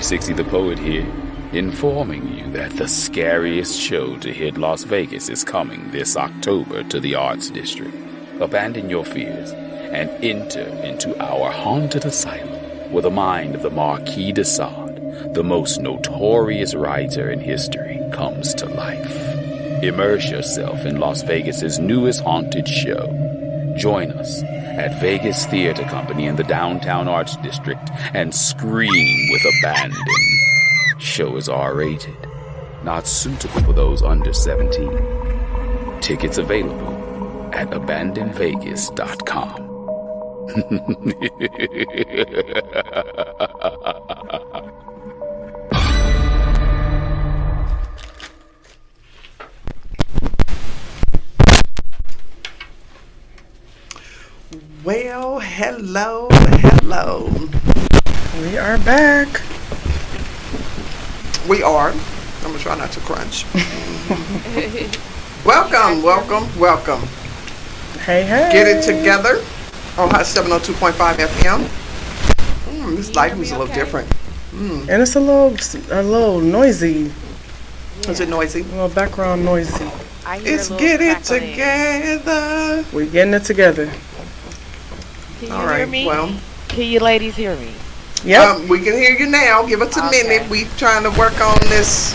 360 the Poet here, informing you that the scariest show to hit Las Vegas is coming this October to the Arts District. Abandon your fears and enter into our haunted asylum where the mind of the Marquis de Sade, the most notorious writer in history, comes to life. Immerse yourself in Las Vegas's newest haunted show. Join us at Vegas Theater Company in the Downtown Arts District and scream with abandon. Show is R-rated, not suitable for those under 17. Tickets available at abandonvegas.com. Well, hello. We are back. We are. I'm going to try not to crunch. Welcome. Hey. Get it together on Hot 702.5 FM. This lighting's a little different. And it's a little noisy. Is it noisy? A little background noisy. It's Get It Together. We're getting it together. Can you All right, hear me? well. Can you ladies hear me? Yep. We can hear you now. Give us a minute. We trying to work on this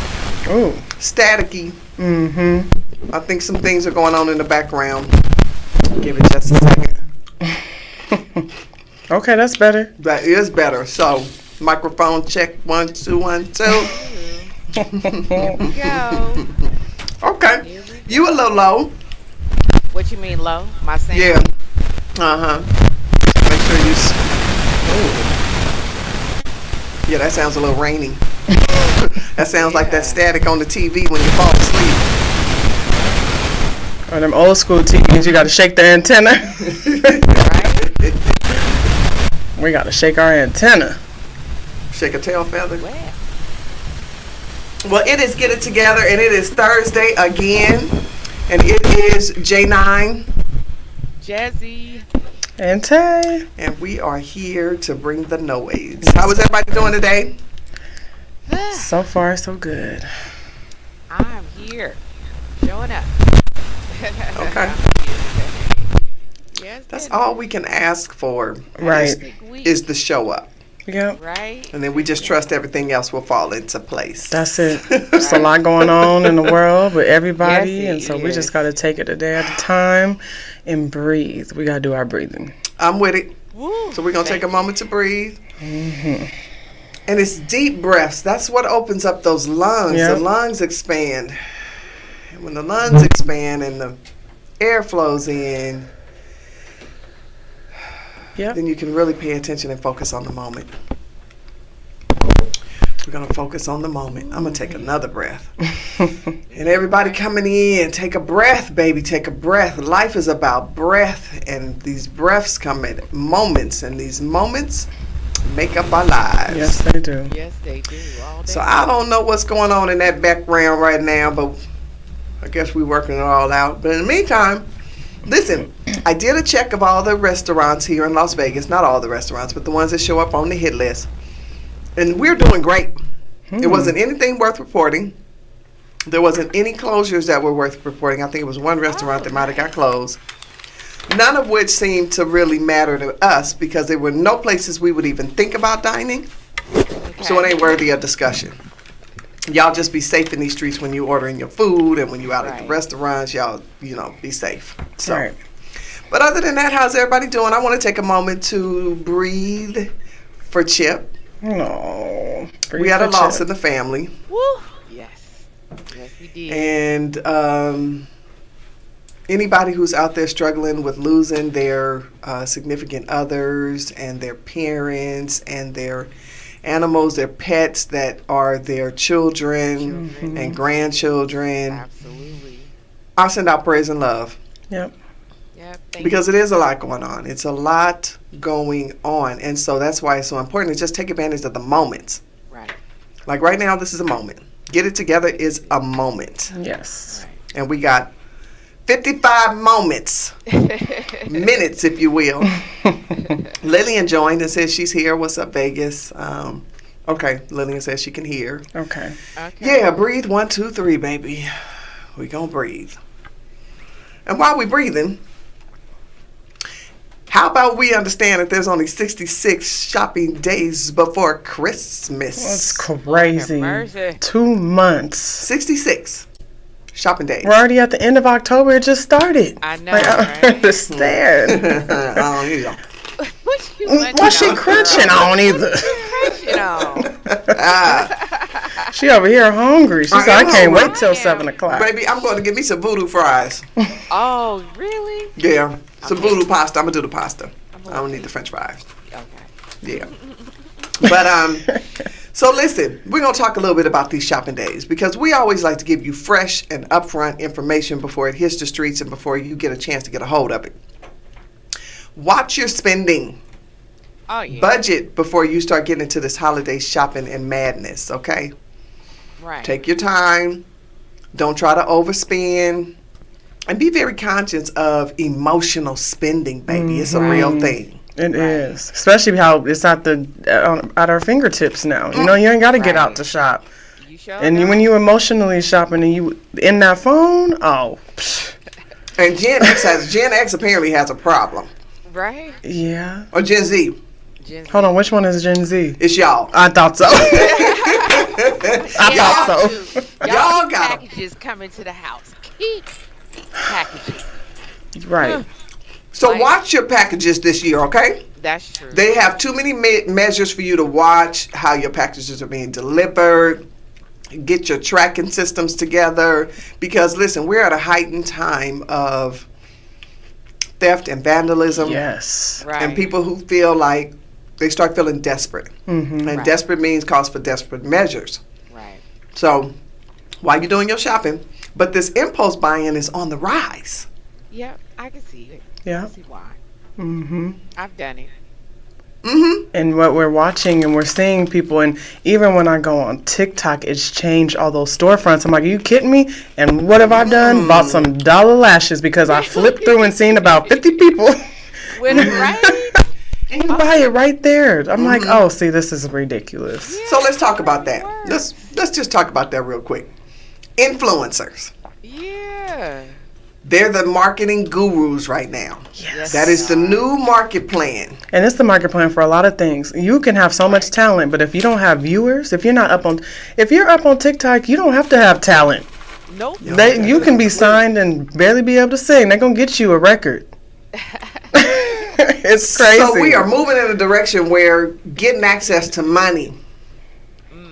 staticky. Mm-hmm. I think some things are going on in the background. Give it just a second. Okay, that's better. That is better. So, microphone check 1 2 1 2. Go. Okay. You a little low. What you mean low? My sound? Yeah. Make sure you. Yeah, that sounds a little rainy. That sounds like that static on the TV when you fall asleep. Or them old school TVs, you got to shake the antenna. Right? We got to shake our antenna. Shake a tail feather. Well, it is Get It Together, and it is Thursday again, and it is Jnine Jezzi and Tay. And we are here to bring the noise. How is everybody doing today? So far, so good. I'm here. Showing up. Okay. Yes, That's all we can ask for. Right. Is the show up. Yep. Right. And then we just trust everything else will fall into place. That's it. There's a lot going on in the world with everybody, Yes, and so we is. just got to take it a day at a time and breathe. We got to do our breathing. I'm with it. Woo. So we're going to take a moment to breathe. Mm-hmm. And it's deep breaths. That's what opens up those lungs. Yep. The lungs expand. And when the lungs expand and the air flows in, Yep. then you can really pay attention and focus on the moment. We're going to focus on the moment. I'm going to take another breath. And everybody coming in, take a breath, baby. Take a breath. Life is about breath, and these breaths come at moments, and these moments make up our lives. Yes, they do. Yes, they do. All day. So I don't know what's going on in that background right now, but I guess we're working it all out. But in the meantime, listen, I did a check of all the restaurants here in Las Vegas. Not all the restaurants, but the ones that show up on the hit list. And we're doing great. It wasn't anything worth reporting. There wasn't any closures that were worth reporting. I think it was one restaurant that might have got closed. None of which seemed to really matter to us because there were no places we would even think about dining. Okay. So it ain't worthy of discussion. Y'all just be safe in these streets when you ordering your food and when you out at the Right. restaurants. Y'all, be safe. So, Right. But other than that, how's everybody doing? I want to take a moment to breathe for Chip. No. We had a loss in the family. Woo. Yes. Yes, we did. And anybody who's out there struggling with losing their significant others and their parents and their animals, their pets that are their children and grandchildren, Absolutely. I send out praise and love. Yep. Yep. Thank Because it is a lot going on. It's a lot going on. And so that's why it's so important to just take advantage of the moments. you. Right. Like right now, this is a moment. Get It Together is a moment. Yes. And we got 55 moments, minutes, if you will. Lillian joined and says she's here. What's up, Vegas? Okay, Lillian says she can hear. Okay. Okay. Yeah, breathe 1, 2, 3, baby. We gonna breathe. And while we breathing, how about we understand that there's only 66 shopping days before Christmas? That's crazy. mercy. 2 months. 66 shopping days. We're already at the end of October. It just started. I know, Like, I don't right? understand. Oh, here you go. What you munching What's she on, crunching girl? on either? Crunching on. Ah, She over here hungry. She said, I am can't hungry. wait till I am. 7 o'clock. baby, I'm going to get me some voodoo fries. Oh, really? Yeah, some Okay. voodoo pasta. I'm gonna do the pasta. I'm I don't need the French fries. Okay. Yeah. But so listen, we're gonna talk a little bit about these shopping days because we always like to give you fresh and upfront information before it hits the streets and before you get a chance to get a hold of it. Watch your spending. Oh, yeah. Budget before you start getting into this holiday shopping and madness, okay? Right. Take your time. Don't try to overspend. And be very conscious of emotional spending, baby. It's a real thing. It is. Especially how it's at our fingertips now. You know, you ain't got to get out Right. to shop. You sure And don't? when you emotionally shopping and you in that phone, oh, psh, And Gen X apparently has a problem. Right? yeah. Or Gen Z. Gen Z. Hold on, which one is Gen Z? It's y'all. I thought so. I Yeah, thought so. Y'all keep got 'em. packages coming to the house. Keep packaging. Right. So Right. watch your packages this year, okay? That's true. They have too many measures for you to watch how your packages are being delivered. Get your tracking systems together because listen, we're at a heightened time of theft and vandalism. Yes. right. And people who feel like they start feeling desperate. Mm-hmm. And Right. desperate means calls for desperate measures. Right. So while you're doing your shopping, but this impulse buying is on the rise. Yep. I can see it. I Yeah. can see why. Mm-hmm. I've done it. Mm-hmm. And what we're watching and we're seeing people, and even when I go on TikTok, it's changed all those storefronts. I'm like, are you kidding me? And what have I done? Bought some dollar lashes because I flipped through and seen about 50 people. With right? And you buy it right there. I'm like, oh, see, this is ridiculous. So let's talk about that. Let's just talk about that real quick. Influencers. Yeah. They're the marketing gurus right now. Yes. That is the new market plan. And it's the market plan for a lot of things. You can have so much talent, but if you don't have viewers, if you're up on TikTok, you don't have to have talent. Nope. You can be signed and barely be able to sing. They're gonna get you a record. It's crazy. So we are moving in a direction where getting access to money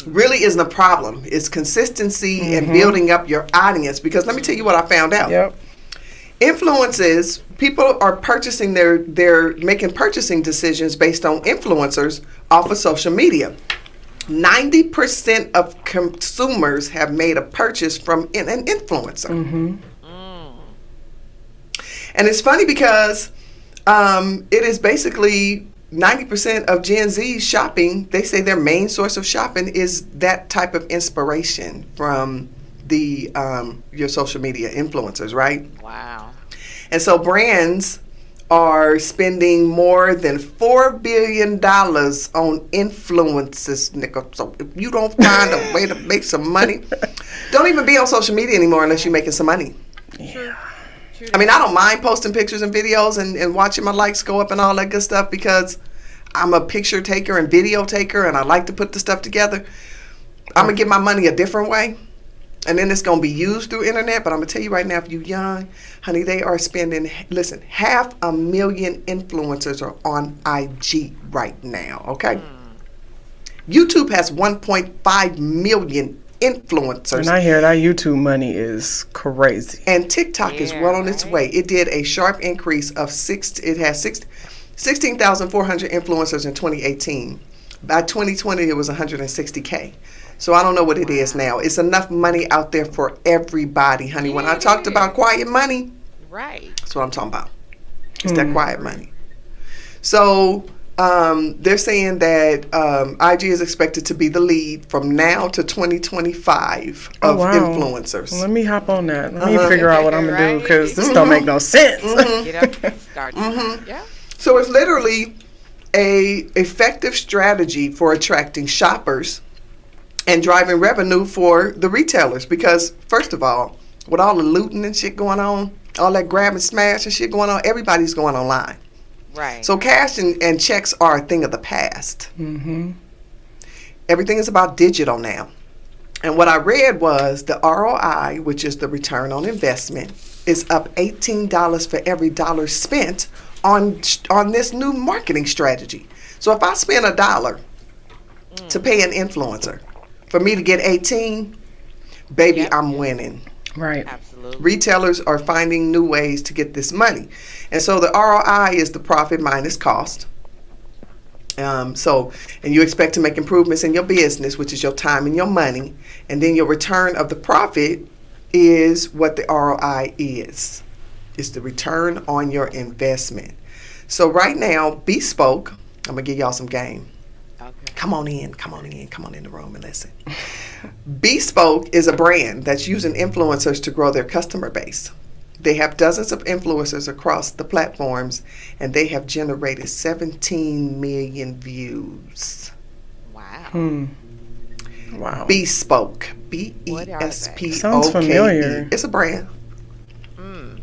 really isn't a problem. It's consistency and building up your audience. Because let me tell you what I found out. Yep. Influences, people are purchasing they're making purchasing decisions based on influencers off of social media. 90% of consumers have made a purchase from an influencer. And it's funny because it is basically 90% of Gen Z shopping. They say their main source of shopping is that type of inspiration from the your social media influencers, right? Wow. And so brands are spending more than $4 billion on influencers, Nickel. So if you don't find a way to make some money, don't even be on social media anymore unless you're making some money. Yeah. True I mean, I don't mind posting pictures and videos and watching my likes go up and all that good stuff because I'm a picture taker and video taker and I like to put the stuff together. I'm going to get my money a different way. And then it's going to be used through internet. But I'm going to tell you right now, if you're young, honey, they are spending, listen, 500,000 influencers are on IG right now, okay? YouTube has 1.5 million influencers. And I hear that YouTube money is crazy. And TikTok is Yeah, well on its right. way. It did a sharp increase of 16,400 influencers in 2018. By 2020, it was 160K. So I don't know what it is now. It's enough money out there for everybody, honey. When I talked about quiet money, Right. that's what I'm talking about. It's that quiet money. So they're saying that IG is expected to be the lead from now to 2025 of influencers. Let me hop on that. Let me Uh-huh. figure out what I'm going to do Right. because this don't make no sense. Get up and start. Yeah. So it's literally a effective strategy for attracting shoppers and driving revenue for the retailers. Because first of all, with all the looting and shit going on, all that grab and smash and shit going on, everybody's going online. Right. So cash and checks are a thing of the past. Mm-hmm. Everything is about digital now. And what I read was the ROI, which is the return on investment, is up $18 for every dollar spent on this new marketing strategy. So if I spend $1 to pay an influencer, for me to get 18, baby, Yep. I'm winning. Right. Absolutely. Retailers are finding new ways to get this money. And so the ROI is the profit minus cost. And you expect to make improvements in your business, which is your time and your money. And then your return of the profit is what the ROI is. It's the return on your investment. So right now, Bespoke, I'm going to give y'all some game. Okay. Come on in the room and listen. Bespoke is a brand that's using influencers to grow their customer base. They have dozens of influencers across the platforms, and they have generated 17 million views. Wow. Wow. Bespoke. Sounds Bespoke. familiar. It's a brand. Mm.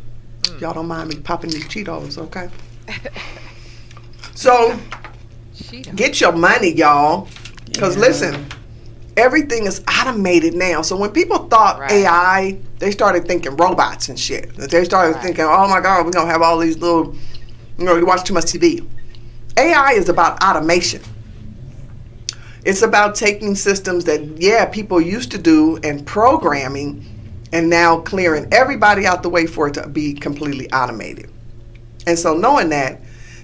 Y'all don't mind me popping these Cheetos, okay? So, Cheetos. get your money, y'all. Because Yeah. listen, everything is automated now. So when people thought Right. AI, they started thinking robots and shit. They started Right. thinking, oh my God, we're going to have all these little, you watch too much TV. AI is about automation. It's about taking systems that, people used to do and programming and now clearing everybody out the way for it to be completely automated. And so knowing that,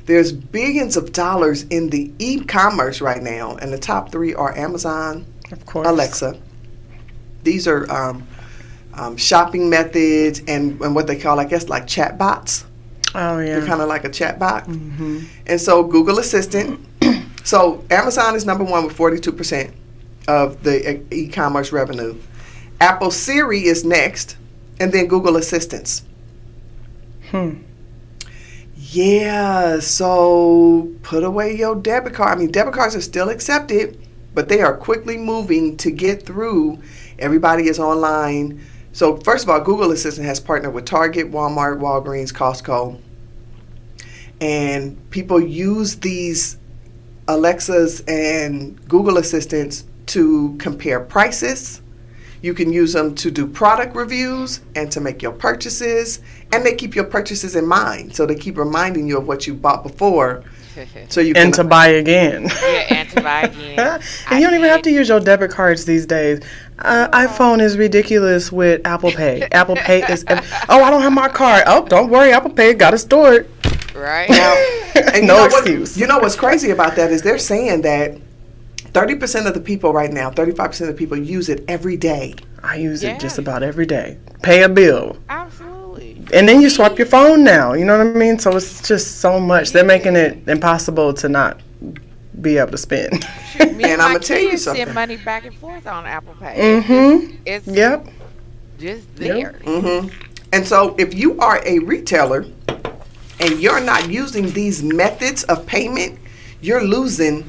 there's billions of dollars in the e-commerce right now, and the top 3 are Amazon, Of course. Alexa. These are shopping methods and what they call, I guess, like chat bots. Oh, yeah. They're kind of like a chat bot. Mm-hmm. And so Google Assistant. So Amazon is number 1 with 42% of the e-commerce revenue. Apple Siri is next, and then Google Assistants. Yeah, so put away your debit card. I mean, debit cards are still accepted, but they are quickly moving to get through. Everybody is online. So first of all, Google Assistant has partnered with Target, Walmart, Walgreens, Costco. And people use these Alexas and Google Assistants to compare prices. You can use them to do product reviews and to make your purchases. And they keep your purchases in mind. So they keep reminding you of what you bought before. So you And to buy again. Yeah, and to buy again. And you don't even have to use your debit cards these days. iPhone is ridiculous with Apple Pay. Apple Pay is, oh, I don't have my card. Oh, don't worry, Apple Pay, got to store it. Right. And No excuse. You know what's crazy about that is they're saying that 30% of the people right now, 35% of the people use it every day. I use Yeah. it just about every day. Pay a bill. Absolutely. And then you swap your phone now. You know what I mean? So it's just so much. They're making it impossible to not be able to spend. Me And and I'ma my tell you kids something. send money back and forth on Apple Pay. Mm-hmm. It's Yep. just there. And so if you are a retailer and you're not using these methods of payment, you're losing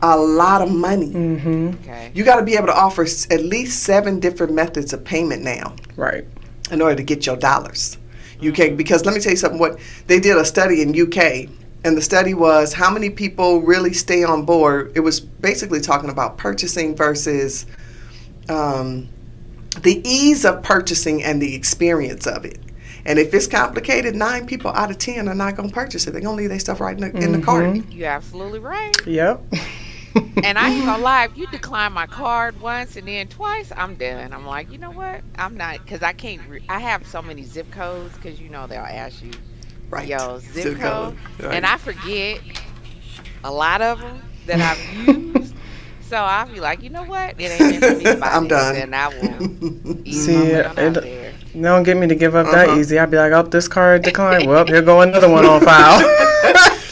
a lot of money. Mm-hmm. Okay. You got to be able to offer at least 7 different methods of payment now Right. in order to get your dollars. Because let me tell you something. What they did a study in UK, and the study was how many people really stay on board. It was basically talking about purchasing versus the ease of purchasing and the experience of it. And if it's complicated, 9 people out of 10 are not going to purchase it. They're going to leave their stuff right in the cart. You're absolutely right. Yep. And I ain't gonna lie, if you decline my card once and then twice, I'm done. I'm like, you know what? I'm not, because I can't, I have so many zip codes, because you know they'll ask you, Right. yo, Zip zip code. code. Right. And I forget a lot of them that I've used. So I'll be like, you know what? It ain't meant for me to buy I'm this, done. and I will eat See, my way on out it- there. Don't get me to give up that Uh-huh. easy. I'd be like, oh, this card declined. Well, here go another one on file.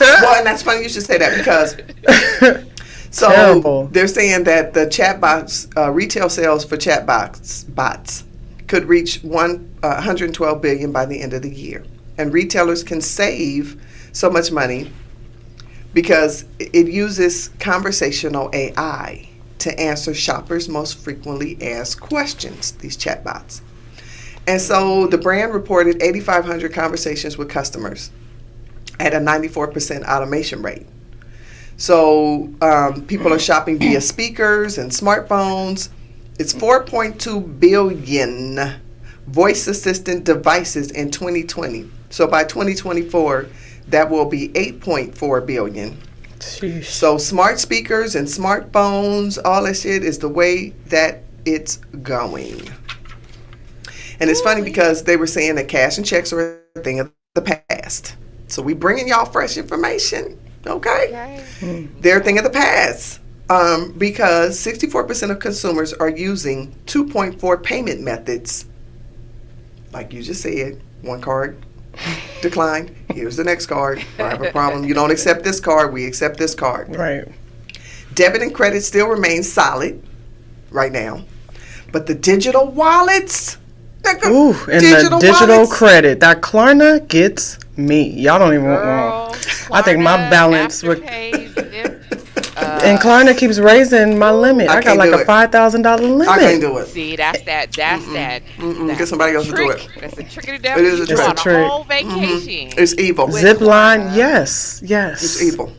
Well, and that's funny you should say that because so Terrible. they're saying that the chatbots, retail sales for chatbots could reach 112 billion by the end of the year, and retailers can save so much money because it uses conversational AI to answer shoppers' most frequently asked questions, these chatbots. And so the brand reported 8,500 conversations with customers at a 94% automation rate. So people are shopping via speakers and smartphones. It's 4.2 billion voice assistant devices in 2020. So by 2024, that will be 8.4 billion. Sheesh. So smart speakers and smartphones, all that shit is the way that it's going. And it's funny because they were saying that cash and checks are a thing of the past. So we bringing y'all fresh information, okay? They're a thing of the past because 64% of consumers are using 2.4 payment methods. Like you just said, one card declined. Here's the next card. I have a problem. You don't accept this card. We accept this card. Right. Debit and credit still remain solid right now. But the digital wallets... Ooh, and the digital credit. That Klarna gets me. Y'all don't even want. I think my balance would. And Klarna keeps raising my limit. I got like a $5,000 limit. I can't do it. See, that's that. Get somebody else to do it. That's the trick of the devil. It is a trick. On a whole vacation. It's evil. Zipline, yes. It's evil.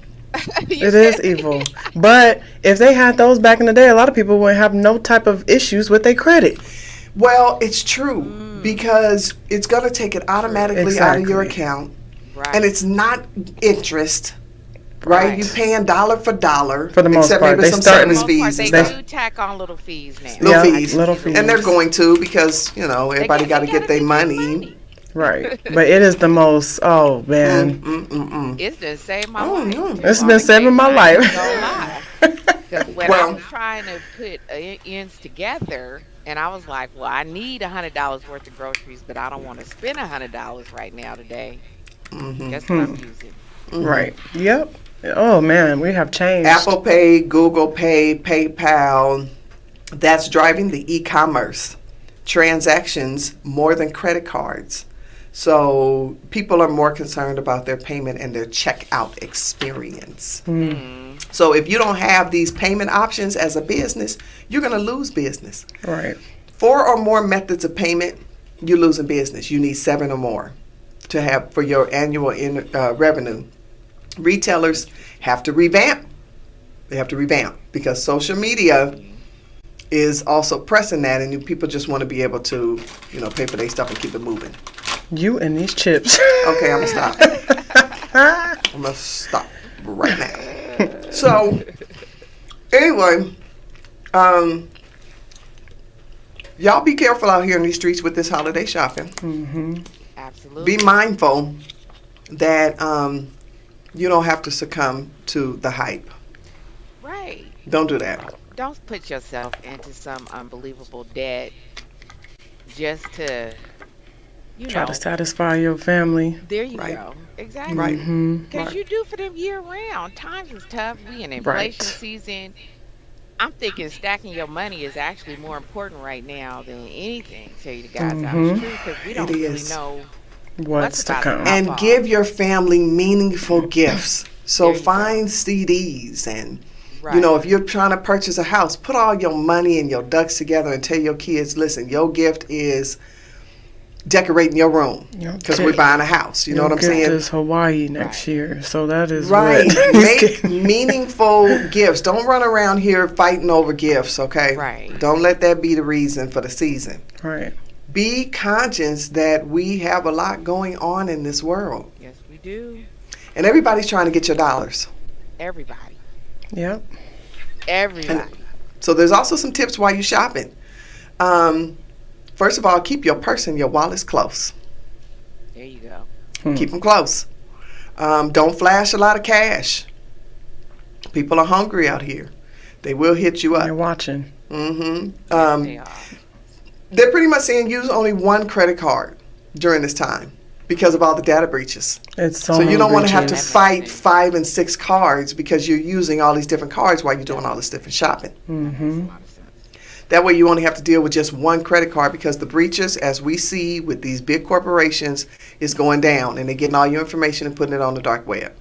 It is evil. But if they had those back in the day, a lot of people wouldn't have no type of issues with their credit. Well, it's true because it's going to take it automatically out of your account. Right. And it's not interest, right? You're paying dollar for dollar. For the most except part. Maybe some service fees. They do tack on little fees now. Little fees. And they're going to because, you know, everybody got to get their money. Right. But it is the most, oh, man. It's been saving my life. It's been saving my life. Because when I was trying to put ends together, and I was like, well, I need $100 worth of groceries, but I don't want to spend $100 right now today. Guess what I'm using? Right. Yep. Oh, man, we have changed. Apple Pay, Google Pay, PayPal, that's driving the e-commerce transactions more than credit cards. So people are more concerned about their payment and their checkout experience. So if you don't have these payment options as a business, you're going to lose business. Right. 4 or more methods of payment, you're losing business. You need 7 or more to have for your annual revenue. Retailers have to revamp. They have to revamp because social media is also pressing that, and people just want to be able to, you know, pay for their stuff and keep it moving. You and these chips. Okay, I'm going to stop. I'm going to stop right now. So, anyway, y'all be careful out here in these streets with this holiday shopping. Absolutely. Be mindful that you don't have to succumb to the hype. Right. Don't do that. Don't put yourself into some unbelievable debt just to, try to satisfy your family. There you go. Exactly. Right. Because you do for them year round. Times is tough. We in inflation season. I'm thinking stacking your money is actually more important right now than anything. Tell you the God's honest truth, because we don't really know what's to come. And give your family meaningful gifts. So find CDs and. You know, if you're trying to purchase a house, put all your money and your ducks together and tell your kids, listen, your gift is decorating your room because we're buying a house. You know what I'm saying? Is Hawaii next year, so that is right. Make meaningful gifts. Don't run around here fighting over gifts, okay? Right. Don't let that be the reason for the season. Right. Be conscious that we have a lot going on in this world. Yes, we do. And everybody's trying to get your dollars. Everybody. Yep. Everybody. And so there's also some tips while you're shopping. First of all, keep your purse and your wallets close. There you go. Keep them close. Don't flash a lot of cash. People are hungry out here. They will hit you up. They're watching. They're pretty much saying use only one credit card during this time because of all the data breaches. It's so you don't want to have to fight 5 and 6 cards because you're using all these different cards while you're doing all this different shopping. That way you only have to deal with just one credit card because the breaches, as we see with these big corporations, is going down and they're getting all your information and putting it on the dark web.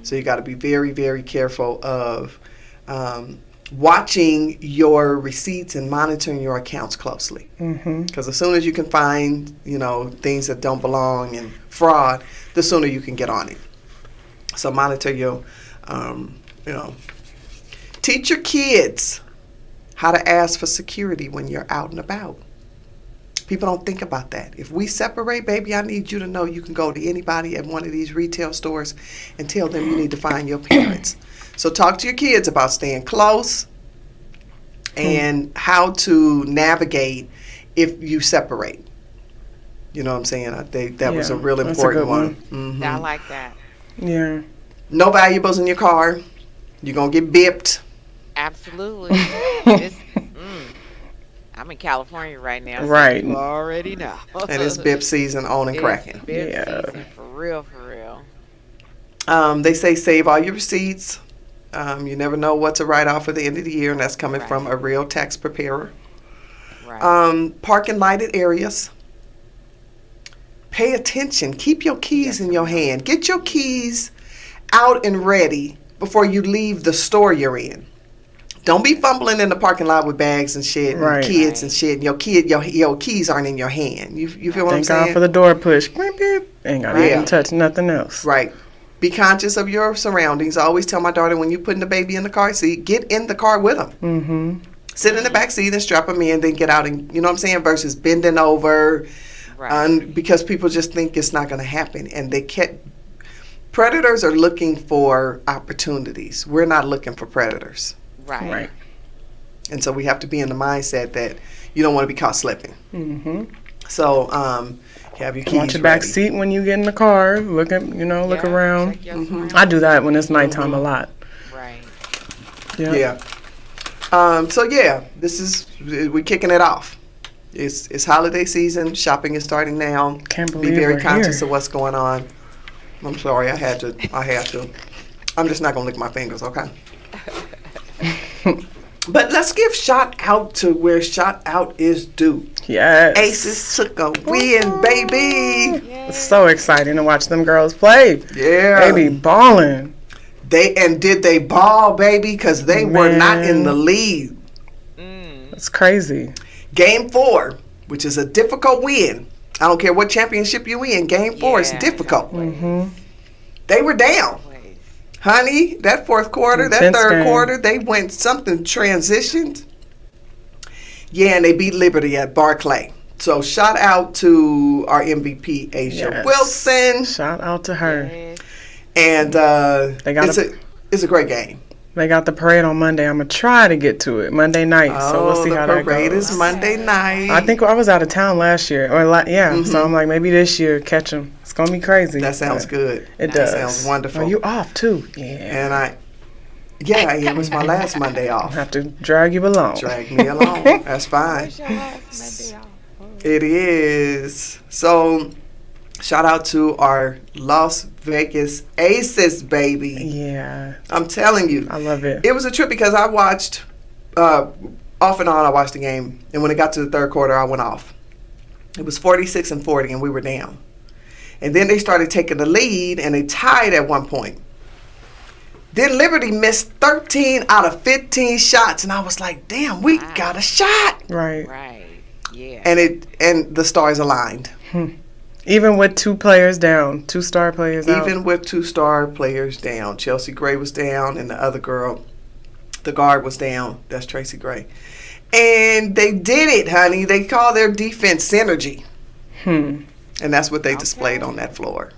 So you got to be very, very careful of watching your receipts and monitoring your accounts closely. Because as soon as you can find, things that don't belong and fraud, the sooner you can get on it. So monitor your, teach your kids how to ask for security when you're out and about. People don't think about that. If we separate, baby, I need you to know you can go to anybody at one of these retail stores and tell them you need to find your parents. So talk to your kids about staying close and how to navigate if you separate. You know what I'm saying? I think that was a real important one. Mm-hmm. I like that. Yeah. No valuables in your car. You're going to get bipped. Absolutely. I'm in California right now. So Right. you already know. And it's bip season on and cracking. Bip season, for real, for real. They say save all your receipts. You never know what to write off at the end of the year, and that's coming from a real tax preparer. Right. Park in lighted areas. Pay attention. Keep your keys in your hand. Get your keys out and ready before you leave the store you're in. Don't be fumbling in the parking lot with bags and shit and kids and shit. And your keys aren't in your hand. You feel what I'm saying? Thank God for the door push. Beep, beep. Ain't got to touch nothing else. Right. Be conscious of your surroundings. I always tell my daughter, when you're putting the baby in the car seat, get in the car with them. Mm-hmm. Sit in the back seat and strap them in, then get out and, you know what I'm saying, versus bending over. Right. Because people just think it's not going to happen. And predators are looking for opportunities. We're not looking for predators. Right. And so we have to be in the mindset that you don't want to be caught slipping. Mm-hmm. So have your keys Watch your back ready. seat when you get in the car. Look around. I do that when it's nighttime a lot. Right. Yeah. We're kicking it off. It's holiday season. Shopping is starting now. Can't believe Be very we're conscious here. of what's going on. I'm sorry, I had to. I'm just not gonna lick my fingers, okay? But let's give shout out to where shout out is due. Yes. Aces took a win, baby. It's so exciting to watch them girls play. Yeah. They be balling. Did they ball, baby? Because they were not in the lead. It's crazy. Game 4, which is a difficult win. I don't care what championship you in. Game 4 is difficult. Mm-hmm. They were down. Honey, that fourth quarter, that third quarter, they went something transitioned. Yeah, and they beat Liberty at Barclay. So shout out to our MVP, Asia Wilson. Shout out to her. Yes. And it's a great game. They got the parade on Monday. I'm going to try to get to it Monday night. So we'll see how that goes. The parade is Monday night. I think I was out of town last year. So I'm like, maybe this year, catch them. It's going to be crazy. That sounds good. It does. That sounds wonderful. Oh, you off too? Yeah. And I it was my last Monday off. I have to drag you along. Drag me along. That's fine. Where's your last Monday off? It is. So, shout out to our Las Vegas Aces, baby. Yeah. I'm telling you. I love it. It was a trip because I watched, off and on, I watched the game. And when it got to the third quarter, I went off. It was 46-40, and we were down. And then they started taking the lead, and they tied at one point. Then Liberty missed 13 out of 15 shots, and I was like, damn, we got a shot. Right. Right. Yeah. And the stars aligned. Even with two star players out. Even with 2 star players down. Chelsea Gray was down, and the other girl, the guard, was down. That's Tracy Gray. And they did it, honey. They call their defense synergy. And that's what they displayed on that floor.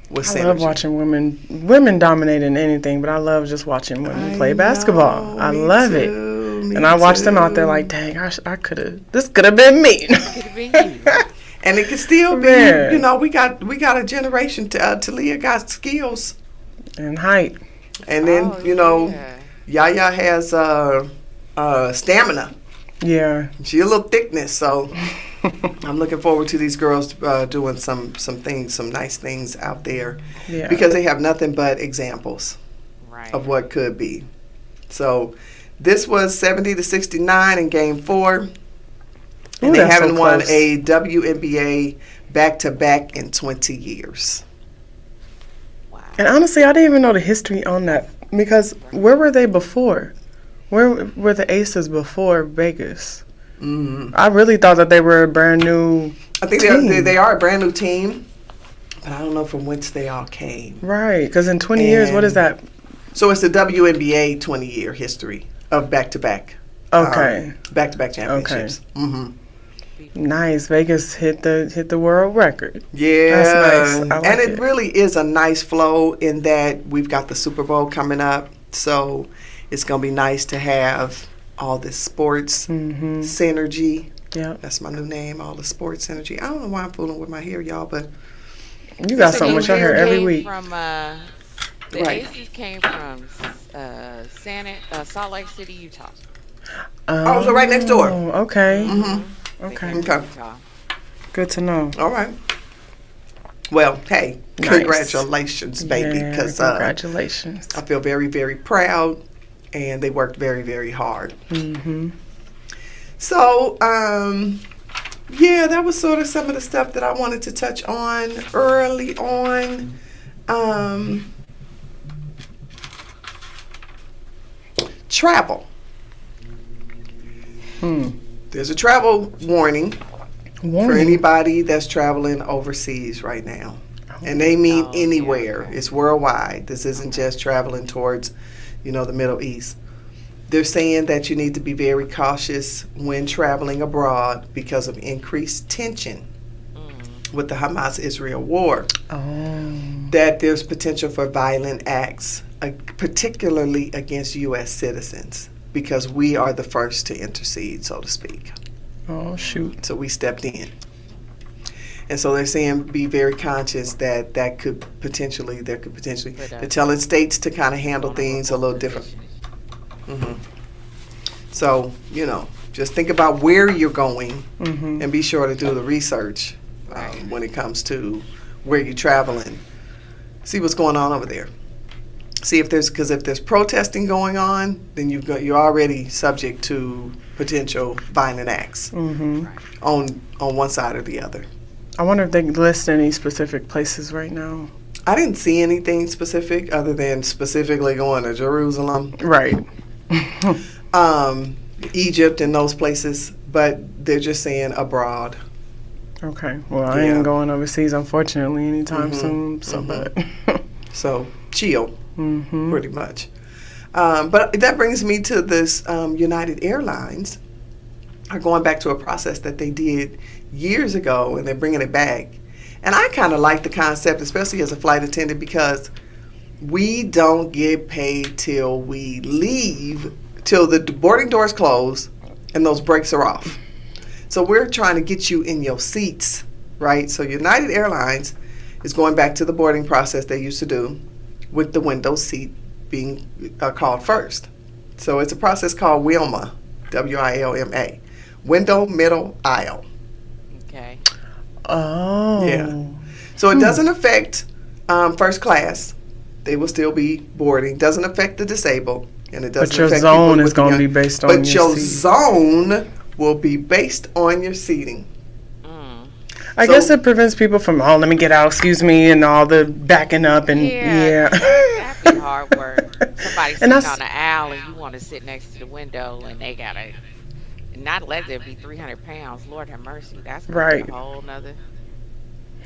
I love watching women dominating anything, but I love just watching women play basketball. I love it. And I watch them out there like, dang, this could have been me. And it could still be, we got a generation. Talia got skills and height. And then, Yaya has stamina. Yeah. She a little thickness, so I'm looking forward to these girls doing some things, some nice things out there. Yeah. Because they have nothing but examples of what could be. So this was 70-69 in game 4. And they haven't won a WNBA back-to-back in 20 years. Wow. And honestly, I didn't even know the history on that because where were they before? Where were the Aces before Vegas? Mm-hmm. I really thought that they were a brand new I think team. they are a brand new team, but I don't know from whence they all came. Right, because in 20 years, what is that? So it's the WNBA 20-year history of back-to-back. Okay. Back-to-back championships. Okay. Mm-hmm. Nice. Vegas hit the world record. Yeah. That's nice. I like and it it really is a nice flow in that we've got the Super Bowl coming up. So it's going to be nice to have all this sports synergy. Yeah. That's my new name, all the sports synergy. I don't know why I'm fooling with my hair, y'all, but You got something with your hair every week. The Aces came from Salt Lake City, Utah. Oh, so right next door. Okay. Mm-hmm. Okay. Okay. Good to know. All right. Well, hey, Nice. congratulations, baby, Yeah, because congratulations. I feel very, very proud, and they worked very, very hard. Mm-hmm. So, yeah, that was sort of some of the stuff that I wanted to touch on early on. Travel. There's a travel warning for anybody that's traveling overseas right now. And they mean anywhere. Yeah. It's worldwide. This isn't just traveling towards, the Middle East. They're saying that you need to be very cautious when traveling abroad because of increased tension with the Hamas-Israel war. That there's potential for violent acts, particularly against U.S. citizens, because we are the first to intercede, so to speak. Oh, shoot. So we stepped in. And so they're saying be very conscious that there could potentially, they're telling states to kind of handle things a little different. So, just think about where you're going and be sure to do the research when it comes to where you're traveling. See what's going on over there. See if there's protesting going on, then you're already subject to potential violent acts on one side or the other. I wonder if they list any specific places right now. I didn't see anything specific other than specifically going to Jerusalem. Right. Egypt and those places, but they're just saying abroad. Okay. Well, I ain't going overseas, unfortunately, anytime soon. So, but so chill, pretty much. But that brings me to this: United Airlines are going back to a process that they did years ago, and they're bringing it back. And I kind of like the concept, especially as a flight attendant, because we don't get paid till we leave, till the boarding doors close and those brakes are off. So we're trying to get you in your seats, right? So United Airlines is going back to the boarding process they used to do with the window seat being called first. So it's a process called WILMA, W-I-L-M-A, window middle aisle. Okay. Oh. Yeah. So it doesn't affect first class. They will still be boarding. Doesn't affect the disabled. And it doesn't But your affect zone people is going to be based on your seat. But your zone will be based on your seating. I guess it prevents people from, let me get out, excuse me, and all the backing up and That'd be hard work. Somebody sitting on the aisle and you want to sit next to the window and they got to, not let there be 300 pounds. Lord have mercy. That's going to be a whole nother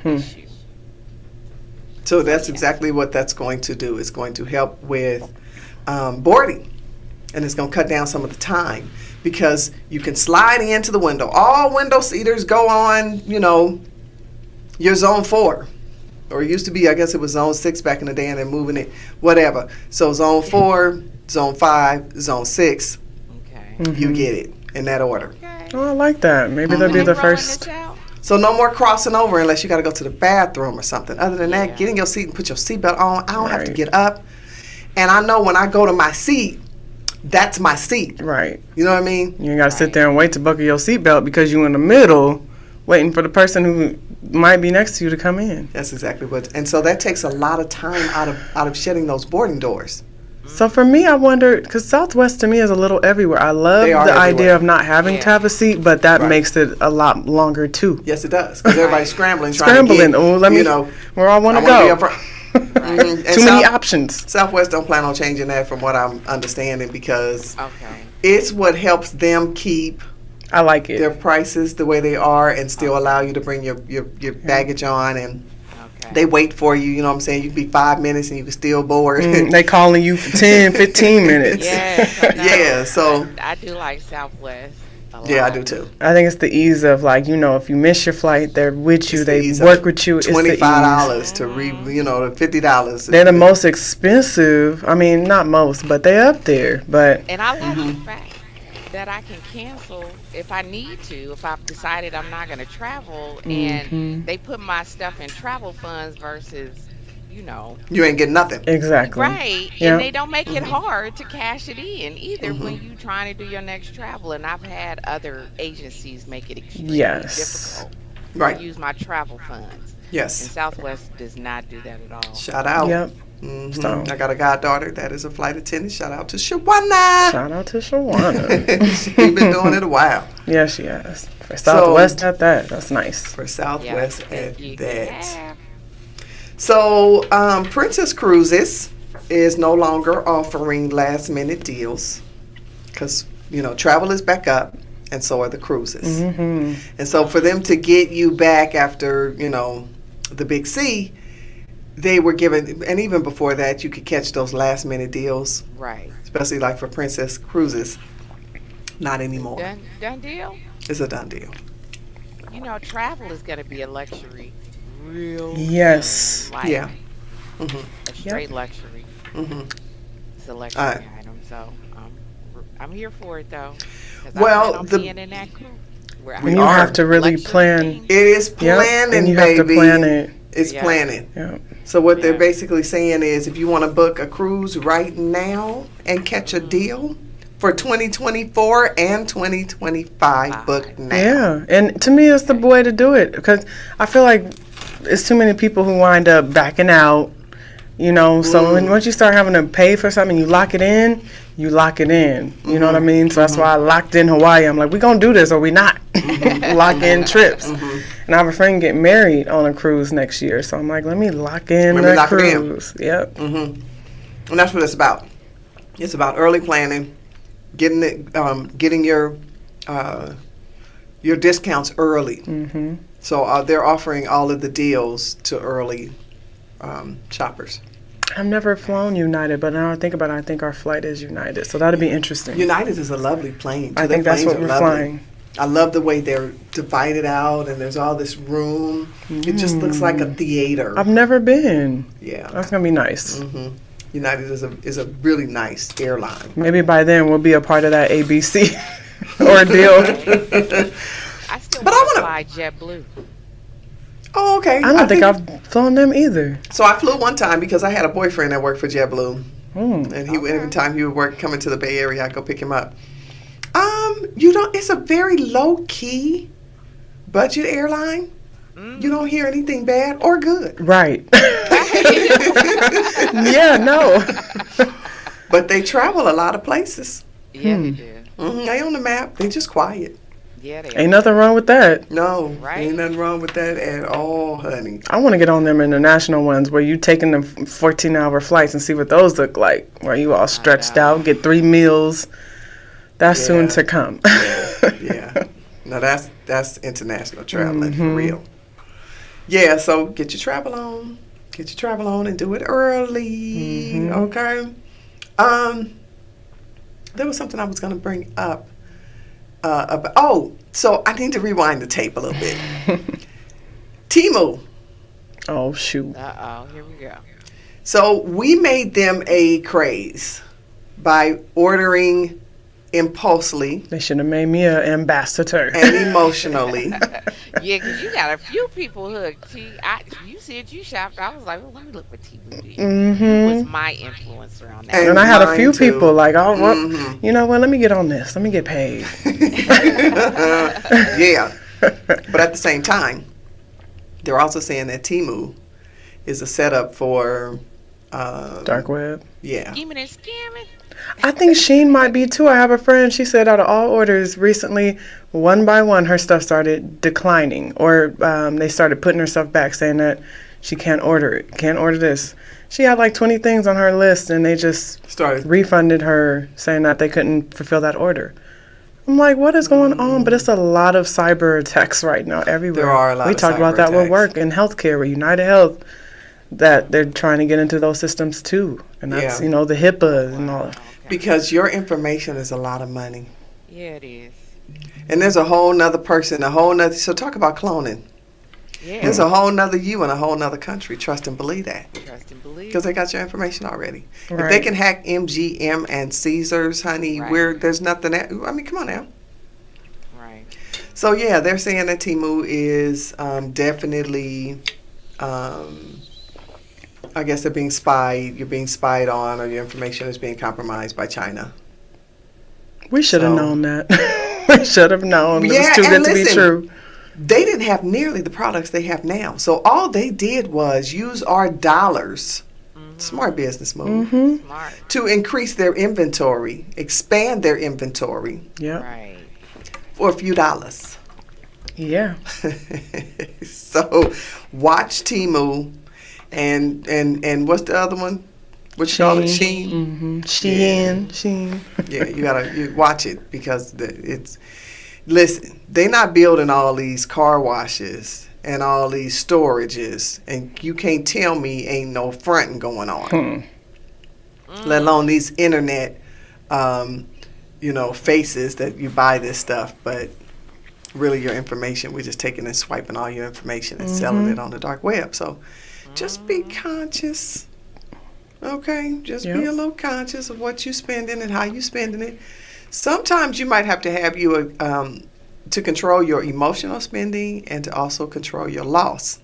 issue. So that's exactly what that's going to do. It's going to help with boarding. And it's going to cut down some of the time because you can slide into the window. All window seaters go on, your zone 4. Or it used to be, I guess it was zone 6 back in the day, and they're moving it, whatever. So zone 4, zone 5, zone 6, you get it in that order. Okay. Oh, I like that. Maybe they'll be the first. So no more crossing over unless you got to go to the bathroom or something. Other than that, get in your seat and put your seatbelt on. I don't have to get up. And I know when I go to my seat, that's my seat. Right. You know what I mean? You ain't got to sit there and wait to buckle your seatbelt because you in the middle waiting for the person who might be next to you to come in. That's exactly what. And so that takes a lot of time out of shutting those boarding doors. So for me, I wonder, because Southwest to me is a little everywhere. I love the idea of not having to have a seat, but that makes it a lot longer too. Yes, it does. Because everybody's scrambling. Oh, let me, where I want to go. And Too many options. Southwest don't plan on changing that, from what I'm understanding, because Okay. it's what helps them keep I like it. their prices the way they are and still allow you to bring your baggage on, and Okay. they wait for you. You know what I'm saying? You can be 5 minutes and you can still board. They calling you for 10, 15 minutes. Yes. I know. Yeah, so I do like Southwest a lot. yeah, I do too. I think it's the ease of, like, you know, if you miss your flight, they're with you. It's the They ease of work with you. It's the ease. $25 to to $50. They're the most expensive. I mean, not most, but they're up there. But And I like the fact that I can cancel if I need to, if I've decided I'm not going to travel, and they put my stuff in travel funds versus, You ain't getting nothing. exactly. right. Yeah. And they don't make it hard to cash it in either when you trying to do your next travel. And I've had other agencies make it extremely Yes. difficult Right. to use my travel funds. And Yes. Southwest does not do that at all. Shout out. Yep. Mhm. So- I got a goddaughter that is a flight attendant. Shout out to Shawana. Shout out to Shawana. She's been doing it a while. Yeah, she has. For Southwest at that, that's nice. For Southwest at You that. can have. So, Princess Cruises is no longer offering last minute deals because, travel is back up and so are the cruises. Mm-hmm. And so, for them to get you back after, the big C, they were giving, and even before that, you could catch those last minute deals, Right. especially like for Princess Cruises. Not anymore. Done deal? It's a done deal. Travel is going to be a luxury. Real. Yes. Like Yeah. a straight luxury. hmm It's a luxury Alright. item. So I'm here for it though. 'Cause Well, I plan on the- being in that crew. Where We And you are. have to really luxury plan. thing. It is Yep. planning, And you baby. have to plan it. It's Yeah. planning. Yeah. So what they're Yeah. basically saying is, if you want to book a cruise right now and catch a deal for 2024 and 2025, book now. Yeah, and to me, it's the way to do it because I feel like it's too many people who wind up backing out. So once you start having to pay for something, you lock it in. You lock it in. You know what I mean? So that's why I locked in Hawaii. I'm like, we gonna do this or we not. Lock in trips. And I have a friend get married on a cruise next year, so I'm like, let me lock in Let me the lock it in. cruise. Yep. And that's what it's about. It's about early planning, getting your discounts early. Mm-hmm. So they're offering all of the deals to early shoppers. I've never flown United, but now I think about it, I think our flight is United, so that'll be interesting. United is a lovely plane. I Their think that's planes what are we're lovely. flying. I love the way they're divided out and there's all this room. It just looks like a theater. I've never been. Yeah. That's gonna be nice. United is a really nice airline. Maybe by then we'll be a part of that ABC ordeal. I still But I want to wanna- fly JetBlue. Oh, okay. I don't think I've flown them either. So I flew one time because I had a boyfriend that worked for JetBlue, Mm. and every time he would work coming to the Bay Area, I'd go pick him up. It's a very low key budget airline. You don't hear anything bad or good, Right. Yeah, no. but they travel a lot of places. Yeah, they do. They on the map. They just quiet. Yeah, they Ain't nothing wrong with that. No, Right. ain't nothing wrong with that at all, honey. I want to get on them international ones where you taking them 14-hour flights and see what those look like. Where you all stretched know. out, get 3 meals. That's soon Yeah. to come. Yeah. No, that's international traveling for real. Yeah, so get your travel on. Get your travel on and do it early. Okay. There was something I was gonna bring up. So I need to rewind the tape a little bit. Temu. Oh, shoot. Here we go. So we made them a craze by ordering impulsively They should have made me an ambassador. and emotionally. Yeah, because you got a few people hooked. You said you shopped. I was like, well, let me look what T-Boo did. Who was my influencer on that? And And I had a mine few too. people like, oh, well, you know what? Let me get on this. Let me get paid. Yeah. But at the same time, they're also saying that Temu is a setup for Dark web. yeah. Scheming and scamming. I think Sheen might be too. I have a friend. She said out of all orders recently, one by one, her stuff started declining, or they started putting her stuff back, saying that She can't order it. Can't order this. She had like 20 things on her list, and they just refunded her, saying that they couldn't fulfill that order. I'm like, what is going on? But it's a lot of cyber attacks right now everywhere. There are a lot We of talked cyber about that attacks. with work and healthcare with United Health, that they're trying to get into those systems too. And that's, Yeah. the HIPAA and all that. Because your information is a lot of money. Yeah, it is. And there's a whole nother person, so talk about cloning. Yeah. There's a whole nother you in a whole nother country. Trust and believe that. Trust and believe. Because they got your information already. If Right. they can hack MGM and Caesars, honey, Right. there's nothing come on now. Right. So yeah, they're saying that Temu is definitely, I guess they're being spied. You're being spied on, or your information is being compromised by China. We should have So- known that. We should have known. It Yeah, was too and good to be listen, true. They didn't have nearly the products they have now. So all they did was use our dollars, smart business move, Smart. to increase their inventory, expand their inventory Yeah. Right. for a few dollars. Yeah. So watch Temu and what's the other one? What you call it? Sheen. Mm-hmm. Shein. Yeah, you watch it because it's. Listen, they not building all these car washes and all these storages, and you can't tell me ain't no fronting going on. Let alone these internet, faces that you buy this stuff, but really your information, we're just taking and swiping all your information and selling it on the dark web. So just be conscious. Okay, just be a little conscious of what you're spending and how you're spending it. Sometimes you might have to have you to control your emotional spending and to also control your loss.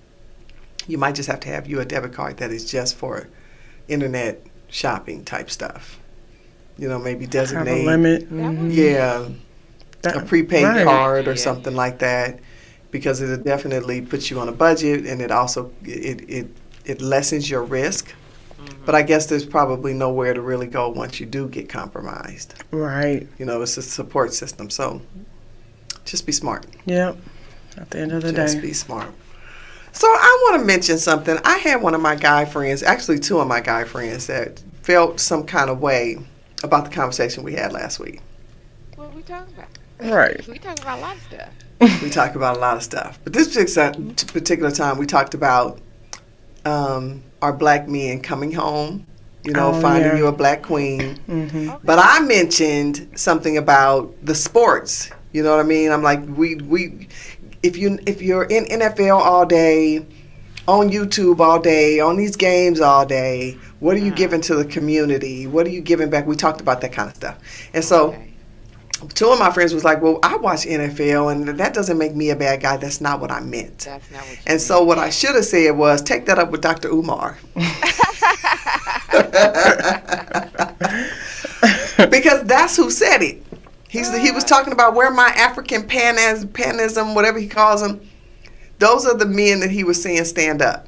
You might just have to have you a debit card that is just for internet shopping type stuff. Maybe designate Have a limit. a prepaid card or Yeah. something like that, because it'll definitely put you on a budget, and it also it lessens your risk. But I guess there's probably nowhere to really go once you do get compromised. Right. It's a support system. So just be smart. Yep. At the end of the Just day. be smart. So I want to mention something. I had one of my guy friends, actually two of my guy friends, that felt some kind of way about the conversation we had last week. What are we talking about? Right. We talking about a lot of stuff. We talked about a lot of stuff. But this particular time, we talked about our black men coming home, finding you a black queen. Mm-hmm. Okay. But I mentioned something about the sports. You know what I mean? I'm like, if you're in NFL all day, on YouTube all day, on these games all day, what are you giving to the community? What are you giving back? We talked about that kind of stuff. And so two of my friends was like, well, I watch NFL, and that doesn't make me a bad guy. That's not what I meant. That's not what you And so what I should have said was, take that up with Dr. Umar. Because that's who said it. He was talking about where my African panism, whatever he calls them, those are the men that he was saying stand up.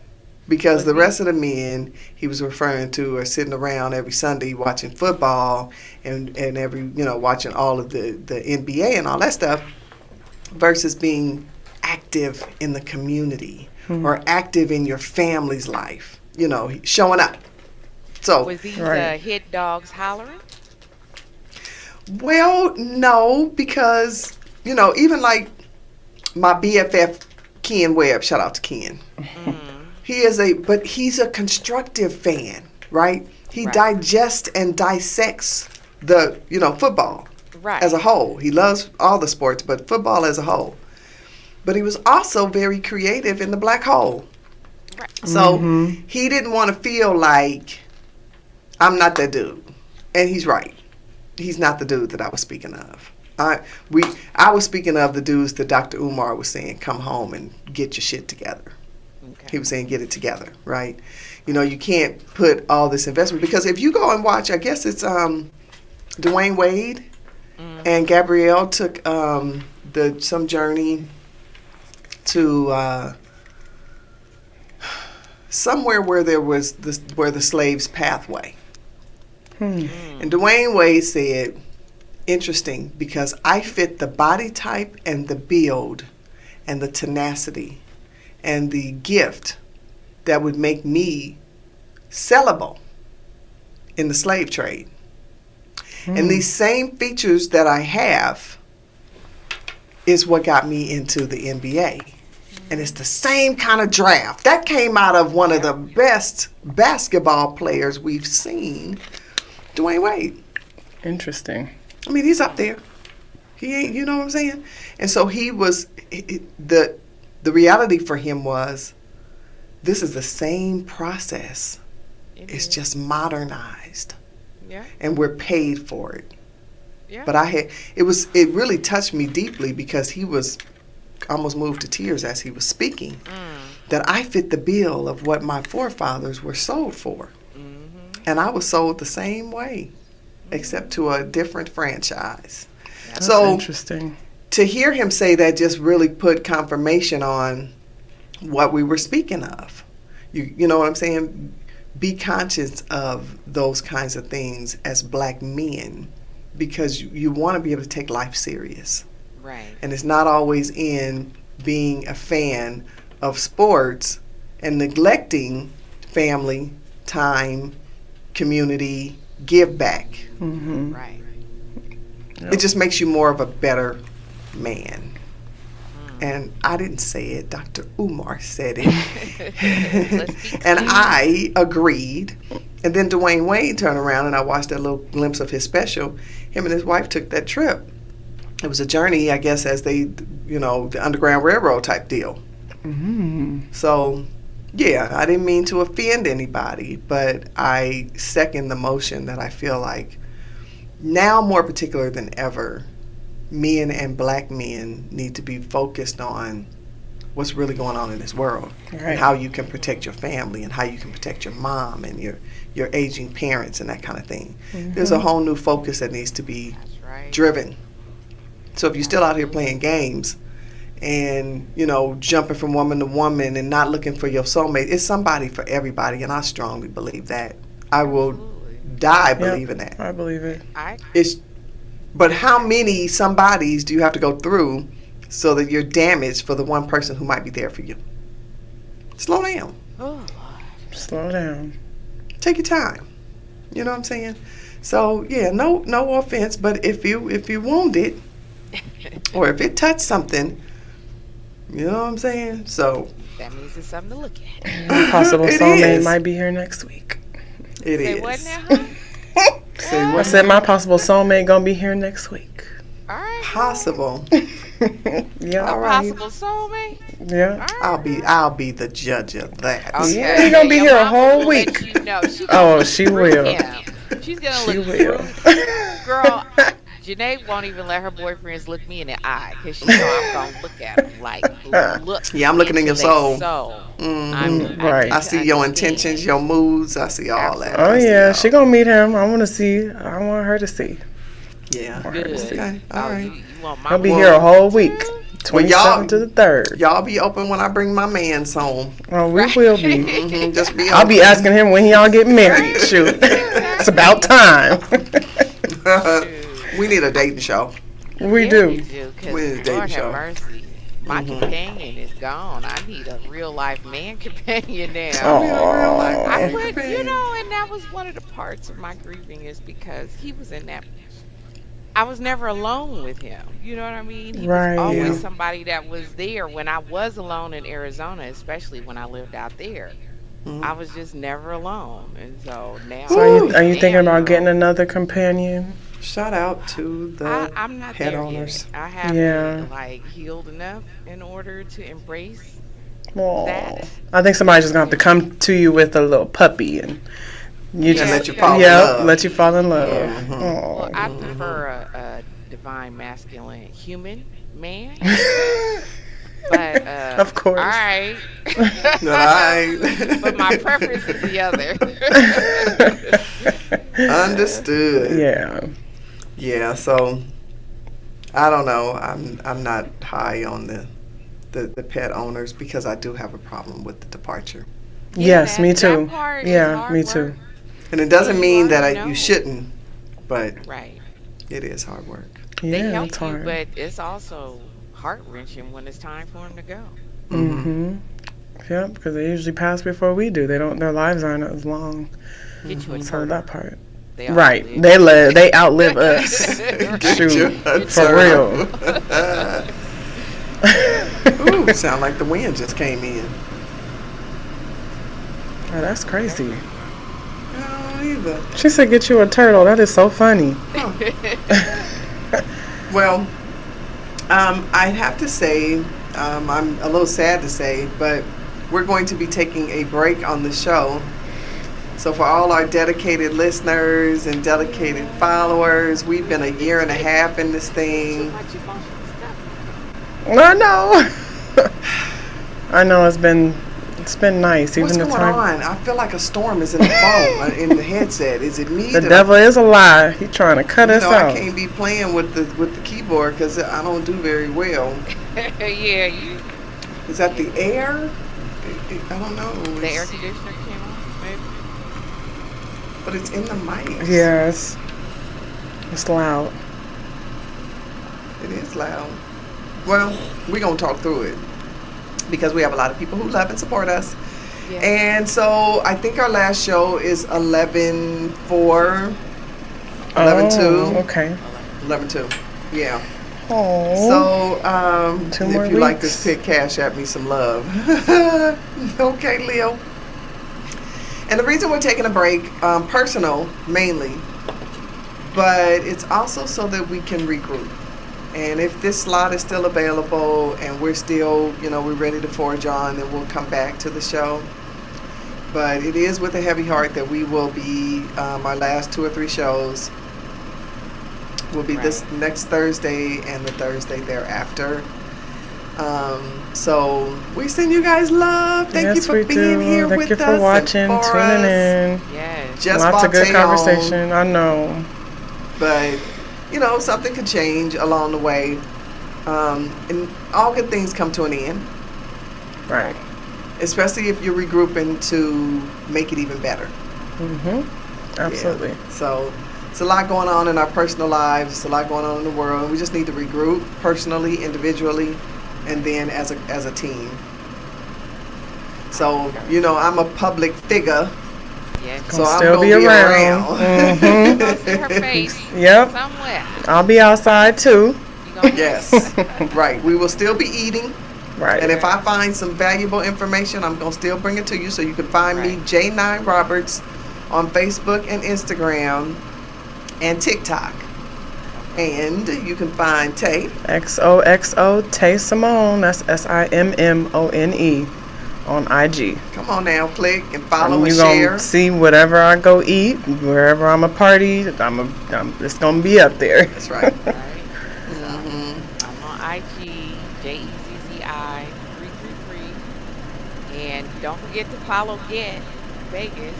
Because the rest of the men he was referring to are sitting around every Sunday watching football and watching all of the NBA and all that stuff, versus being active in the community or active in your family's life, showing up. So Was these Right. hit dogs hollering? well, no, because even like my BFF Ken Webb, shout out to Ken. He's a constructive fan, right? He Right. digests and dissects the football Right. as a whole. He loves all the sports, but football as a whole. But he was also very creative in the black hole. Right. So he didn't want to feel like I'm not that dude. And he's right. He's not the dude that I was speaking of. I was speaking of the dudes that Dr. Umar was saying, come home and get your shit together. Okay. He was saying get it together, right? You can't put all this investment, because if you go and watch, I guess it's Dwayne Wade and Gabrielle took some journey to somewhere where there was where the slave's pathway. And Dwayne Wade said, interesting, because I fit the body type and the build and the tenacity and the gift that would make me sellable in the slave trade. And these same features that I have is what got me into the NBA. And it's the same kind of draft. That came out of one of the best basketball players we've seen, Dwayne Wade. Interesting. I mean, he's up there. He ain't, you know what I'm saying? And so he was, the reality for him was, this is the same process. It's just modernized. Yeah. And we're paid for it. Yeah. But it really touched me deeply because he was almost moved to tears as he was speaking, that I fit the bill of what my forefathers were sold for. And I was sold the same way, except to a different franchise. That's so interesting. To hear him say that just really put confirmation on what we were speaking of. You know what I'm saying? Be conscious of those kinds of things as black men, because you want to be able to take life serious. Right. And it's not always in being a fan of sports and neglecting family, time, community, give back. Right. It just makes you more of a better man. And I didn't say it, Dr. Umar said it. And I agreed. And then Dwayne Wade turned around and I watched that little glimpse of his special. Him and his wife took that trip. It was a journey, I guess, as they, the Underground Railroad type deal. So, yeah, I didn't mean to offend anybody, but I second the motion that I feel like now more particular than ever, men and black men need to be focused on what's really going on in this world, and how you can protect your family and how you can protect your mom and your aging parents and that kind of thing. There's a whole new focus that needs to be driven. So if you're still out here playing games and, jumping from woman to woman and not looking for your soulmate, it's somebody for everybody, and I strongly believe that. I will die believing that. I believe it. But how many somebodies do you have to go through so that you're damaged for the one person who might be there for you? Slow down. Slow down. Take your time. You know what I'm saying? So yeah, no offense, but if you wound it, or if it touched something, you know what I'm saying? So that means it's something to look at. Possible soulmate might be here next week. It is. Say what now, huh? I said my possible soulmate gonna be here next week. All right. Possible. Yeah. All right. Possible soulmate. Yeah. Right. I'll be the judge of that. Okay. Yeah, you're gonna be here a whole week. She will. She's gonna She look will. Girl, Janae won't even let her boyfriends look me in the eye because she know I'm gonna look at them like look. Yeah, I'm looking in your soul. Right. I see your intentions, your moods. I see all that. Oh yeah, she gonna meet him. I want to see. I want her to see. Yeah. Good. Okay. All right. You want my I'll be here a whole week. 27th to the 3rd. Y'all be open when I bring my mans home. Oh, we will be. Just be open. I'll be asking him when y'all get married. Shoot, it's about time. We need a dating show. We Yeah, do. we do. 'Cause We need a dating Lord show. have mercy. My companion is gone. I need a real life man companion now. Aw. I would, and that was one of the parts of my grieving is because he was in that. I was never alone with him. You know what I mean? He Right. was always somebody that was there when I was alone in Arizona, especially when I lived out there. I was just never alone, and so now. So are you thinking about getting another companion? Shout out to the I'm not pet there owners. yet. I haven't healed enough in order to embrace Aw. that. I think somebody's just gonna have to come to you with a little puppy and you just let you fall in love. let you fall in love. Yeah. Aw. Well, I prefer a divine masculine human man. But Of course. All right. Right. But my preference is the other. Understood. Yeah. Yeah. So I don't know. I'm not high on the pet owners because I do have a problem with the departure. Yes, me too. That part is Yeah, hard me work. too. And it doesn't mean that No. you shouldn't, but Right. it is hard work. They Yeah, help it's you, hard. but it's also heart wrenching when it's time for them to go. Mhm. Yep, because they usually pass before we do. Their lives aren't as long. Get you a So turtle. that part. They all Right. live. They outlive us. Shoot. For real. Ooh, sound like the wind just came in. Oh, that's crazy. I don't either. She said, "Get you a turtle." That is so funny. Well, I'd have to say, I'm a little sad to say, but we're going to be taking a break on the show. So for all our dedicated listeners and dedicated followers, we've been a year and a half in this thing. I know. I know it's been nice. What's Even the going time. on? I feel like a storm is in the phone, in the headset. Is it me? The devil is a lie. He trying to cut us out. I can't be playing with the keyboard because I don't do very well. Yeah, you. Is that the air? I don't know. The air conditioner came on, maybe. But it's in the mic. Yes. It's loud. It is loud. Well, we're going to talk through it because we have a lot of people who love and support us. Yeah. And so I think our last show is 11/4, 11/2. Okay. 11/2. Yeah. Oh. So, 2 more if you like weeks. this pick, cash at me some love. Okay, Leo. And the reason we're taking a break, personal mainly, but it's also so that we can regroup. And if this slot is still available and we're still, we're ready to forge on, then we'll come back to the show. But it is with a heavy heart that we will be, our last 2 or 3 shows will be this next Thursday and the Thursday thereafter. So we send you guys love. Thank you for being here with us. Thank you for watching, tuning in. Yes. Just lots of good Vontae conversation. I know. But something could change along the way, and all good things come to an end. Right. Especially if you're regrouping to make it even better. Absolutely. Yeah. So it's a lot going on in our personal lives. It's a lot going on in the world. We just need to regroup personally, individually, and then as a team. So I'm a public figure. Yes. So I'm still gonna be be around. around. You'll see her face Yep. somewhere. I'll be outside too. You gonna Yes. Right. We will still be eating. Right. And if I find some valuable information, I'm going to still bring it to you. So you can find me, Jnine Roberts, on Facebook and Instagram and TikTok. And you can find Tay. XOXO Tay Simone. That's SIMMONE on IG. Come on now, click and follow and you share. gonna see whatever I go eat, wherever I'm a party. It's gonna be up there. That's right. Right. I'm on IG, JEZZI333. And don't forget to follow Get Vegas.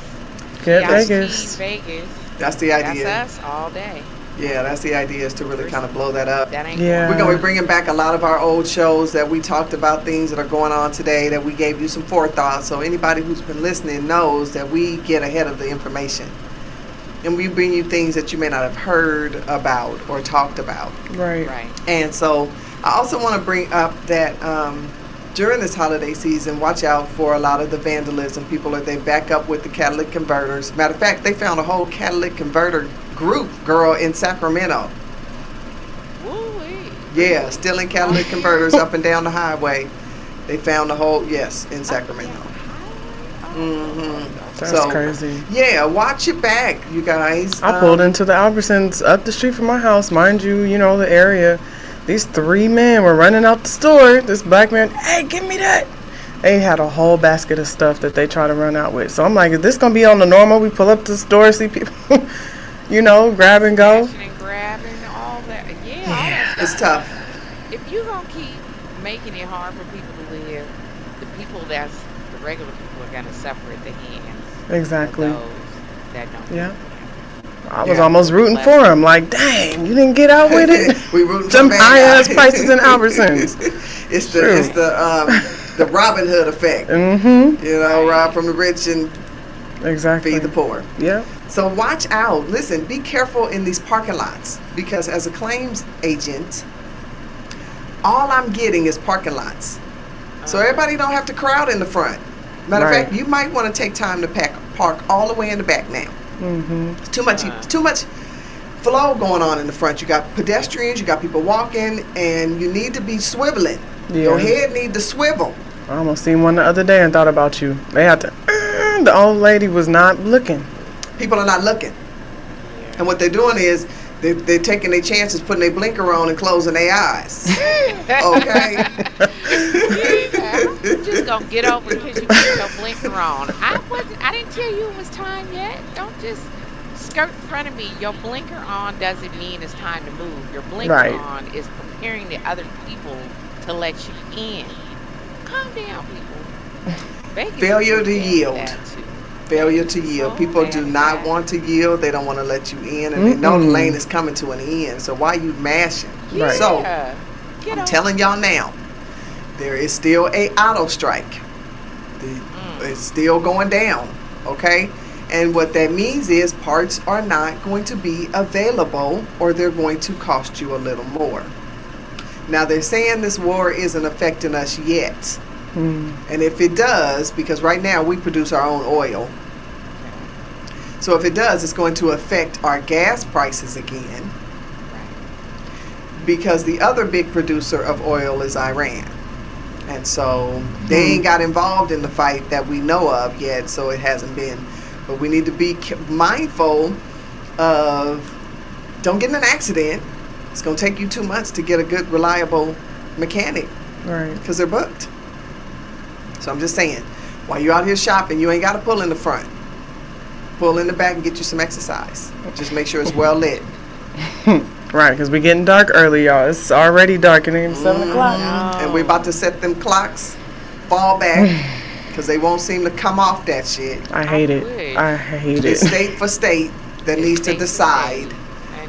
Get GIT Vegas. Vegas. That's the idea. That's us all day. Yeah, that's the idea, is to really kind of blow that up. That ain't Yeah. We're going to be bringing back a lot of our old shows that we talked about, things that are going on today, that we gave you some forethought. So anybody who's been listening knows that we get ahead of the information. And we bring you things that you may not have heard about or talked about. Right. And so I also want to bring up that during this holiday season, watch out for a lot of the vandalism. They back up with the catalytic converters. Matter of fact, they found a whole catalytic converter group, girl, in Sacramento. Woo-wee. Yeah, stealing catalytic converters up and down the highway. They found the whole, in Sacramento. That's crazy. Yeah, watch it back, you guys. I pulled into the Albertsons up the street from my house, mind you, the area. These 3 men were running out the store. This black man, hey, give me that. They had a whole basket of stuff that they try to run out with. So I'm like, is this going to be on the normal? We pull up to the store, see people, grab and go. And grabbing, all that. Yeah, all that It's stuff. tough. If you're going to keep making it hard for people to live, the regular people are going to suffer at the hands Exactly. of those that don't. Yeah. I was almost rooting for him. Like, dang, you didn't get out with it. We rooting Some for high bad ass guys. prices in Albertsons. It's the Robin Hood effect. Rob from the rich and Exactly. feed the poor. Yeah. So watch out. Listen, be careful in these parking lots, because as a claims agent, all I'm getting is parking lots. So everybody don't have to crowd in the front. Matter of Right. fact, you might want to take time to park all the way in the back now. It's too much flow going on in the front. You got pedestrians, you got people walking, and you need to be swiveling. Your head need to swivel. I almost seen one the other day and thought about you. They had to. The old lady was not looking. People are not looking. And what they're doing is they're taking their chances, putting their blinker on and closing their eyes. Okay? I'm just gonna get over because you put your blinker on. I didn't tell you it was time yet. Don't just skirt in front of me. Your blinker on doesn't mean it's time to move. Your blinker on is preparing the other people to let you in. Calm down, people. Vegas Failure to yield. that too. Failure to yield. People do not want to yield. They don't want to let you in, and they know the lane is coming to an end. So why you mashing? Yeah. So Get I'm on. telling y'all now, there is still a auto strike. It's still going down. Okay, and what that means is parts are not going to be available, or they're going to cost you a little more. Now they're saying this war isn't affecting us yet. And if it does, because right now we produce our own oil, so if it does, it's going to affect our gas prices again, because the other big producer of oil is Iran. And so they ain't got involved in the fight that we know of yet, so it hasn't been. But we need to be mindful of, don't get in an accident. It's going to take you 2 months to get a good, reliable mechanic, because they're booked. So I'm just saying, while you're out here shopping, you ain't got to pull in the front. Pull in the back and get you some exercise. Just make sure it's well lit. Right, because we're getting dark early, y'all. It's already darkening. 7 o'clock. And we're about to set them clocks, fall back, because they won't seem to come off that shit. I hate it. I hate It's it. state for state that needs to decide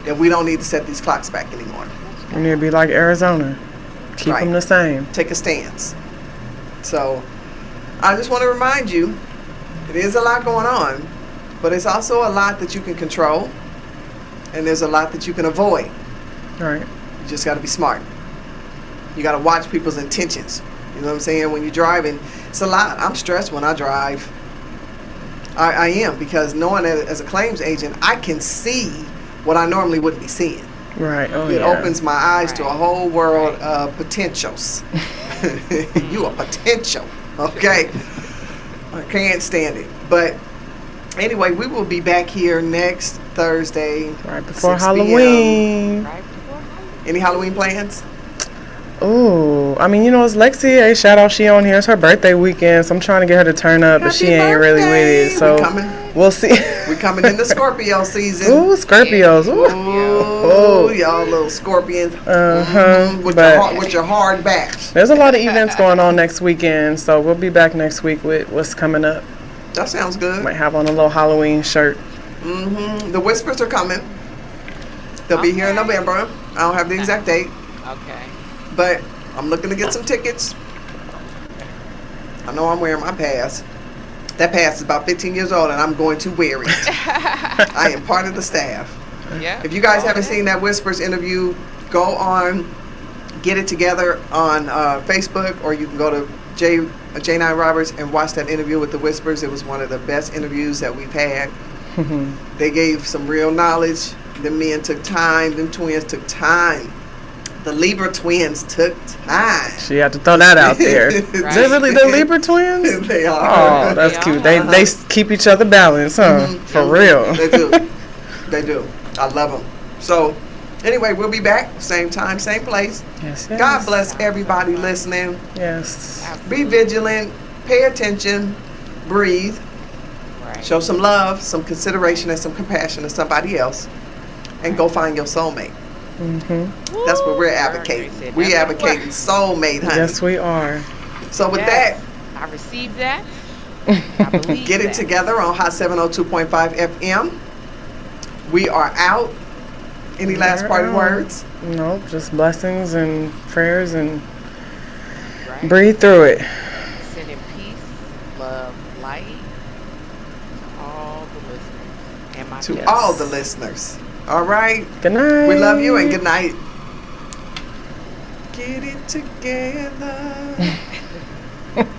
that we don't need to set these clocks back anymore. We need to be like Arizona. Keep them the same. Take a stance. So I just want to remind you, it is a lot going on, but it's also a lot that you can control, and there's a lot that you can avoid. Right. You just got to be smart. You got to watch people's intentions. You know what I'm saying? When you're driving, it's a lot. I'm stressed when I drive. I am, because knowing that as a claims agent, I can see what I normally wouldn't be seeing. Right. Oh, It opens my eyes to a whole world of potentials. You a potential, okay? I can't stand it. But anyway, we will be back here next Thursday. Right before 6 p.m. Halloween. Any Halloween plans? Oh, I mean, it's Lexi. Hey, shout out, she on here. It's her birthday weekend, so I'm trying to get her to turn up, but she ain't really with it. So we'll see. We coming into Scorpio season. Ooh, Scorpios. Ooh, y'all little scorpions. With your hard backs. There's a lot of events going on next weekend, so we'll be back next week with what's coming up. That sounds good. Might have on a little Halloween shirt. The Whispers are coming. They'll be here in November. I don't have the exact date. Okay. But I'm looking to get some tickets. I know I'm wearing my pass. That pass is about 15 years old, and I'm going to wear it. I am part of the staff. Yeah. If you guys haven't seen that Whispers interview, go on, get it together on Facebook, or you can go to J9 Roberts and watch that interview with the Whispers. It was one of the best interviews that we've had. They gave some real knowledge. The men took time. Them twins took time. The Libra twins took time. She had to throw that out there. Is they really the Libra twins? They are. Oh, that's cute. They keep each other balanced, huh? For real. They do. They do. I love them. So, anyway, we'll be back. Same time, same place. Yes. God bless everybody listening. Yes. Be vigilant. Pay attention. Breathe. Show some love, some consideration, and some compassion to somebody else. And go find your soulmate. That's what we're advocating. We advocating soulmate, honey. Yes, we are. So with that, I received that. I believe get it together on Hot 702.5 FM. We are out. Any last parting words? Nope, just blessings and prayers and breathe through it. Sending peace, love, light to all the listeners and my To all the listeners. All right. Good night. We love you and good night. Get it together.